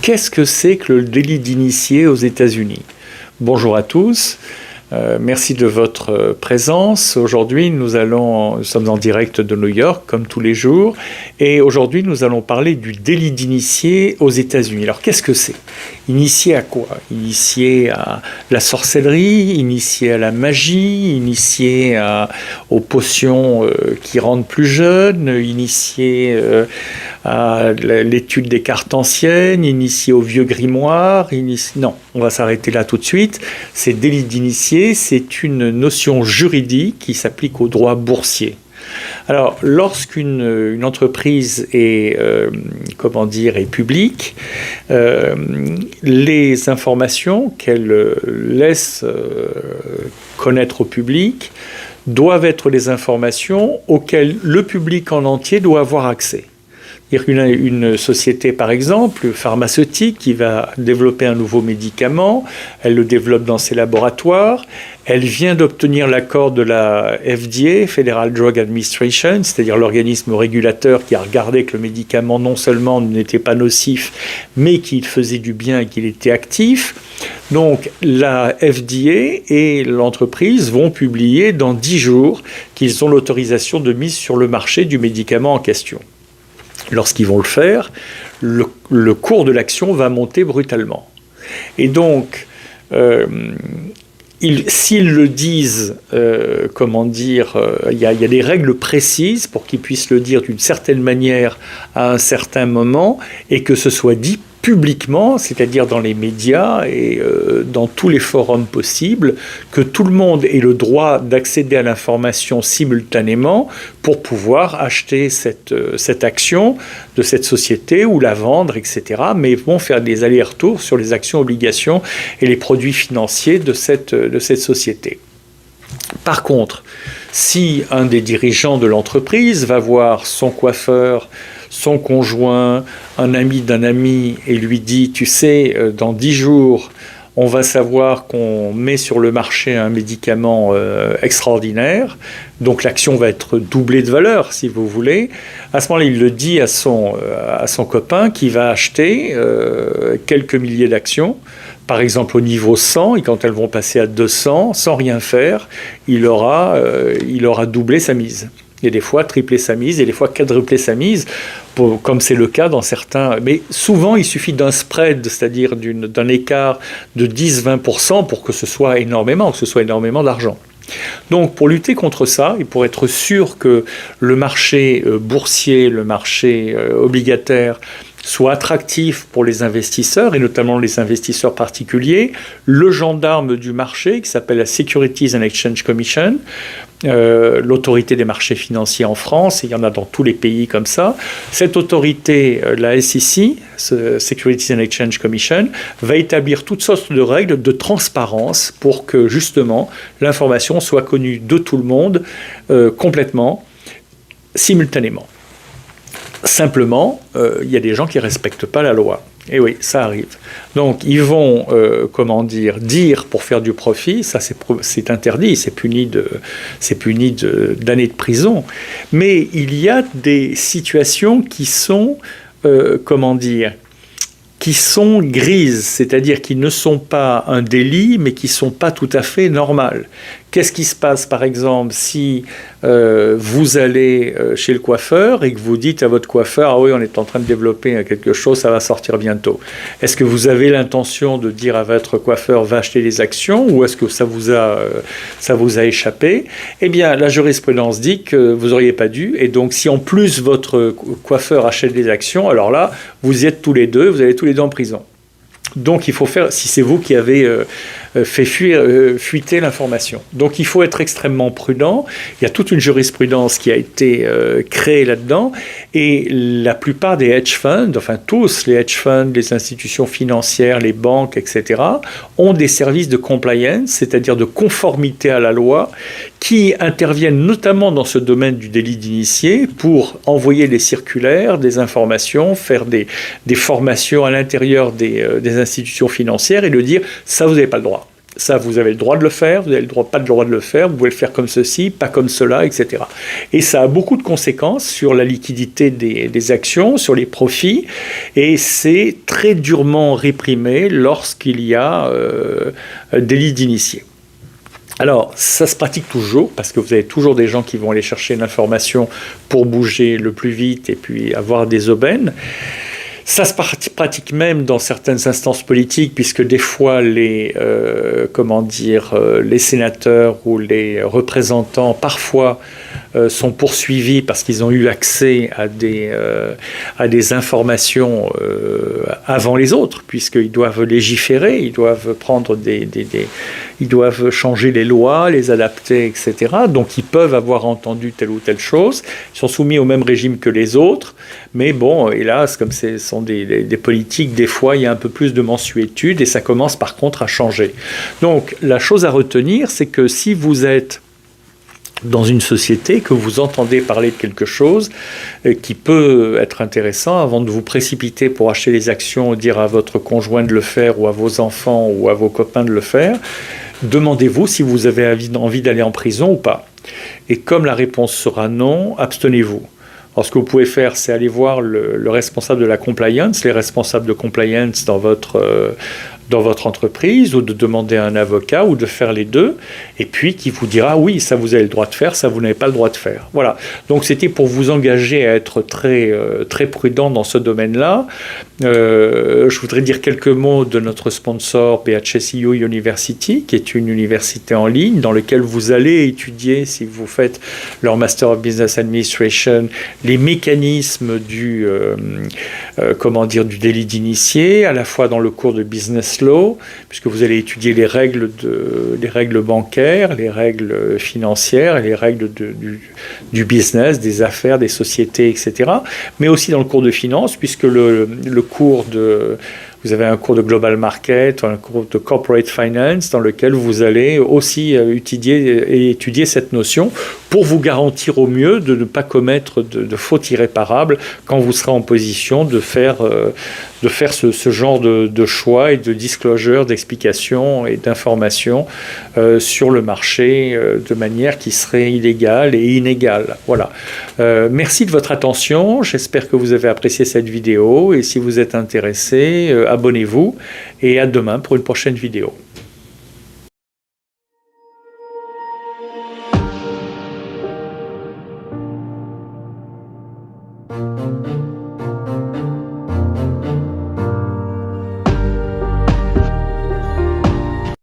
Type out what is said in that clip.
Qu'est-ce que c'est que le délit d'initié aux États-Unis? Bonjour à tous. Merci de votre présence. Aujourd'hui, nous sommes en direct de New York, comme tous les jours. Et aujourd'hui, nous allons parler du délit d'initié aux États-Unis. Alors, qu'est-ce que c'est? Initié à quoi? Initié à la sorcellerie, initié à la magie, initié aux potions qui rendent plus jeunes, initié à l'étude des cartes anciennes, initié aux vieux grimoires. Non, on va s'arrêter là tout de suite. C'est délit d'initié. C'est une notion juridique qui s'applique au droit boursier. Alors, lorsqu'une entreprise est publique, les informations qu'elle laisse connaître au public doivent être les informations auxquelles le public en entier doit avoir accès. Une société, par exemple, pharmaceutique, qui va développer un nouveau médicament, elle le développe dans ses laboratoires, elle vient d'obtenir l'accord de la FDA, Federal Drug Administration, c'est-à-dire l'organisme régulateur qui a regardé que le médicament non seulement n'était pas nocif, mais qu'il faisait du bien et qu'il était actif. Donc la FDA et l'entreprise vont publier dans 10 jours qu'ils ont l'autorisation de mise sur le marché du médicament en question. Lorsqu'ils vont le faire, le cours de l'action va monter brutalement. Et donc, s'ils le disent, il y a des règles précises pour qu'ils puissent le dire d'une certaine manière à un certain moment, et que ce soit dit publiquement, c'est-à-dire dans les médias et dans tous les forums possibles, que tout le monde ait le droit d'accéder à l'information simultanément pour pouvoir acheter cette action de cette société ou la vendre, etc. Mais vont faire des allers-retours sur les actions, obligations et les produits financiers de cette société. Par contre, si un des dirigeants de l'entreprise va voir son coiffeur, son conjoint, un ami d'un ami, et lui dit « Tu sais, dans 10 jours, on va savoir qu'on met sur le marché un médicament extraordinaire, donc l'action va être doublée de valeur, si vous voulez. » À ce moment-là, il le dit à son copain qui va acheter quelques milliers d'actions, par exemple au niveau 100, et quand elles vont passer à 200, sans rien faire, il aura doublé sa mise. Il y a des fois triplé sa mise et des fois quadruplé sa mise, comme c'est le cas dans certains. Mais souvent, il suffit d'un spread, c'est-à-dire d'un écart de 10-20% pour que ce soit énormément d'argent. Donc, pour lutter contre ça et pour être sûr que le marché boursier, le marché obligataire, soit attractif pour les investisseurs, et notamment les investisseurs particuliers, le gendarme du marché, qui s'appelle la Securities and Exchange Commission, l'autorité des marchés financiers en France, et il y en a dans tous les pays comme ça, cette autorité, la SEC, Securities and Exchange Commission, va établir toutes sortes de règles de transparence pour que justement l'information soit connue de tout le monde complètement, simultanément. Simplement, il y a des gens qui ne respectent pas la loi. Et oui, ça arrive. Donc, ils vont, dire pour faire du profit, ça c'est interdit, c'est puni d'années de prison. Mais il y a des situations qui sont, qui sont grises, c'est-à-dire qui ne sont pas un délit, mais qui ne sont pas tout à fait normales. Qu'est-ce qui se passe, par exemple, si vous allez chez le coiffeur et que vous dites à votre coiffeur « Ah oui, on est en train de développer quelque chose, ça va sortir bientôt ». Est-ce que vous avez l'intention de dire à votre coiffeur « Va acheter les actions » ou est-ce que ça vous a échappé? Eh bien, la jurisprudence dit que vous n'auriez pas dû. Et donc, si en plus votre coiffeur achète des actions, alors là, vous y êtes tous les deux, vous allez tous les deux en prison. Donc il faut faire, si c'est vous qui avez fait fuiter l'information. Donc il faut être extrêmement prudent. Il y a toute une jurisprudence qui a été créée là-dedans. Et la plupart des hedge funds, enfin tous les hedge funds, les institutions financières, les banques, etc., ont des services de compliance, c'est-à-dire de conformité à la loi, qui interviennent notamment dans ce domaine du délit d'initié pour envoyer des circulaires, des informations, faire des formations à l'intérieur des institutions financières et de dire « ça, vous n'avez pas le droit ». Ça, vous avez le droit de le faire, vous n'avez pas le droit de le faire, vous pouvez le faire comme ceci, pas comme cela, etc. Et ça a beaucoup de conséquences sur la liquidité des actions, sur les profits, et c'est très durement réprimé lorsqu'il y a délit d'initié. Alors, ça se pratique toujours, parce que vous avez toujours des gens qui vont aller chercher l'information pour bouger le plus vite et puis avoir des aubaines. Ça se pratique même dans certaines instances politiques, puisque des fois les sénateurs ou les représentants parfois sont poursuivis parce qu'ils ont eu accès à des informations avant les autres, puisqu'ils doivent légiférer, ils doivent prendre ils doivent changer les lois, les adapter, etc. Donc ils peuvent avoir entendu telle ou telle chose, ils sont soumis au même régime que les autres, mais bon, hélas, comme ce sont des politiques, des fois il y a un peu plus de mansuétude et ça commence par contre à changer. Donc la chose à retenir, c'est que si vous êtes dans une société, que vous entendez parler de quelque chose qui peut être intéressant, avant de vous précipiter pour acheter les actions, dire à votre conjoint de le faire, ou à vos enfants, ou à vos copains de le faire, demandez-vous si vous avez envie d'aller en prison ou pas. Et comme la réponse sera non, abstenez-vous. Alors, ce que vous pouvez faire, c'est aller voir le responsable de la compliance, les responsables de compliance dans votre entreprise, ou de demander à un avocat, ou de faire les deux, et puis qui vous dira oui, ça vous avez le droit de faire, ça vous n'avez pas le droit de faire. Voilà. Donc c'était pour vous engager à être très, très prudent dans ce domaine-là. Je voudrais dire quelques mots de notre sponsor BHSU University, qui est une université en ligne dans laquelle vous allez étudier, si vous faites leur Master of Business Administration, les mécanismes du délit d'initié, à la fois dans le cours de Business Law, puisque vous allez étudier les règles bancaires, les règles financières, et les règles du business, des affaires, des sociétés, etc. Mais aussi dans le cours de finance, puisque vous avez un cours de Global Market, un cours de Corporate Finance, dans lequel vous allez aussi étudier cette notion pour vous garantir au mieux de ne pas commettre de fautes irréparables quand vous serez en position de faire ce genre de choix et de disclosure, d'explication et d'information sur le marché de manière qui serait illégale et inégale. Voilà. Merci de votre attention. J'espère que vous avez apprécié cette vidéo et si vous êtes intéressé, abonnez-vous et à demain pour une prochaine vidéo.